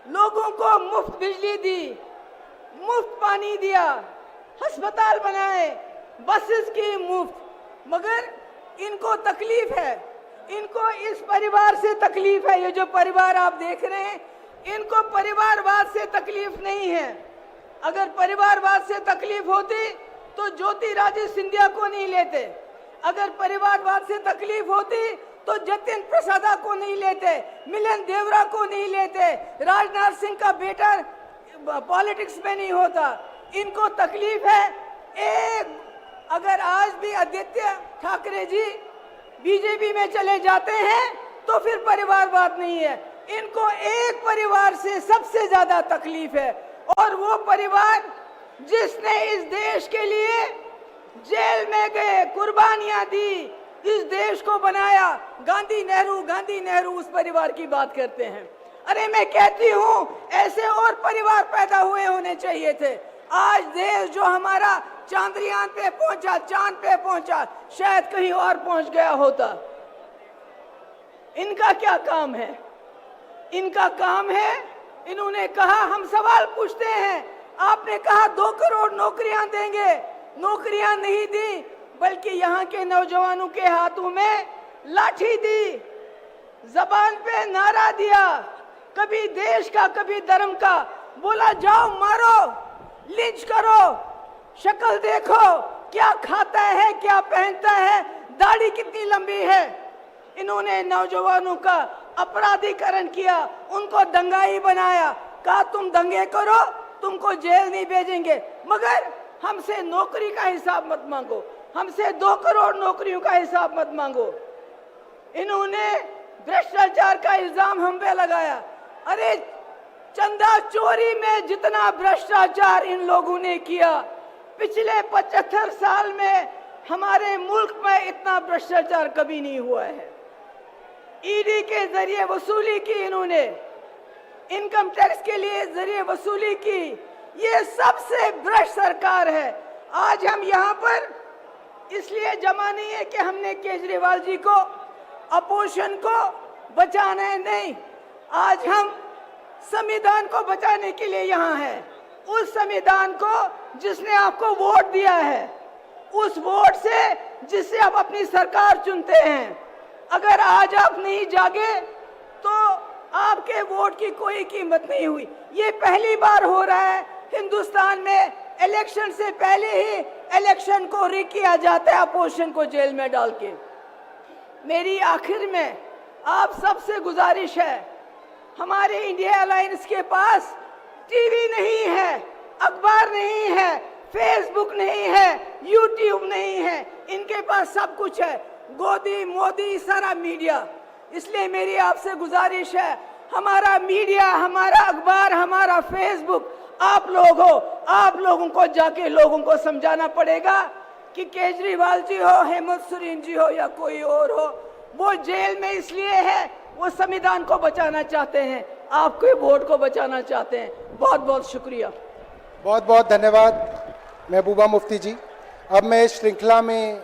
लोगों को मुफ्त बिजली दी, मुफ्त पानी दिया, अस्पताल बनाए, बसेस की मुफ्त, मगर इनको तकलीफ है, इनको इस परिवार से तकलीफ है। ये जो परिवार आप देख रहे हैं, इनको परिवारवाद से तकलीफ नहीं है। अगर परिवारवाद से तकलीफ होती तो ज्योतिरादित्य सिंधिया को नहीं लेते, अगर परिवारवाद से तकलीफ होती तो जतिन प्रसादा को नहीं लेते, मिलन देवरा को नहीं लेते, राजनाथ सिंह का बेटा पॉलिटिक्स में नहीं होता। इनको तकलीफ है एक, अगर आज भी आदित्य ठाकरे जी बीजेपी में चले जाते हैं तो फिर परिवारवाद नहीं है। इनको एक परिवार से सबसे ज्यादा तकलीफ है, और वो परिवार जिसने इस देश के लिए जेल में गए, कुर्बानियां दी, इस देश को बनाया। गांधी नेहरू उस परिवार की बात करते हैं। अरे मैं कहती हूँ ऐसे और परिवार पैदा हुए होने चाहिए थे। आज देश जो हमारा चांद्रयान पे पहुंचा, चांद पे पहुंचा, शायद कहीं और पहुंच गया होता। इनका क्या काम है? इनका काम है, इन्होंने कहा, हम सवाल पूछते हैं, आपने कहा 2 करोड़ नौकरियां देंगे, नौकरियां नहीं दी, बल्कि यहाँ के नौजवानों के हाथों में लाठी दी, जबान पे नारा दिया, कभी देश का कभी धर्म का, बोला जाओ मारो, लिंच करो, शक्ल देखो, क्या खाता है, क्या पहनता है, दाढ़ी कितनी लंबी है। इन्होंने नौजवानों का अपराधीकरण किया, उनको दंगाई बनाया, कहा तुम दंगे करो, तुमको जेल नहीं भेजेंगे, मगर हमसे नौकरी का हिसाब मत मांगो, हमसे 2 करोड़ नौकरियों का हिसाब मत मांगो। इन्होंने भ्रष्टाचार का इल्जाम हम पे लगाया। अरे चंदा चोरी में जितना भ्रष्टाचार इन लोगों ने किया, पिछले 75 साल में हमारे मुल्क में इतना भ्रष्टाचार कभी नहीं हुआ है। ईडी के जरिए वसूली की, इन्होंने इनकम टैक्स के लिए जरिए वसूली की, ये सबसे भ्रष्ट सरकार है। आज हम यहाँ पर इसलिए जमा नहीं है कि हमने केजरीवाल जी को, अपोजिशन को बचाना है, नहीं, आज हम संविधान को बचाने के लिए यहाँ हैं। उस संविधान को जिसने आपको वोट दिया है, उस वोट से जिससे आप अपनी सरकार चुनते हैं, अगर आज आप नहीं जागे तो आपके वोट की कोई कीमत नहीं हुई। ये पहली बार हो रहा है हिंदुस्तान में, इलेक्शन से पहले ही इलेक्शन को रिग किया जाता है अपोजिशन को जेल में डाल के। मेरी आखिर में आप सबसे गुजारिश है, हमारे इंडिया अलायंस के पास टीवी नहीं है, अखबार नहीं है, फेसबुक नहीं है, यूट्यूब नहीं है, इनके पास सब कुछ है, गोदी मोदी सारा मीडिया। इसलिए मेरी आपसे गुजारिश है, हमारा मीडिया, हमारा अखबार, हमारा फेसबुक आप लोग हो, आप लोगों को जाके लोगों को समझाना पड़ेगा कि केजरीवाल जी हो, हेमंत सोरेन जी हो या कोई और हो, वो जेल में इसलिए है, वो संविधान को बचाना चाहते हैं, आपके वोट को बचाना चाहते हैं। बहुत बहुत शुक्रिया। बहुत बहुत धन्यवाद महबूबा मुफ्ती जी। अब मैं इस श्रृंखला में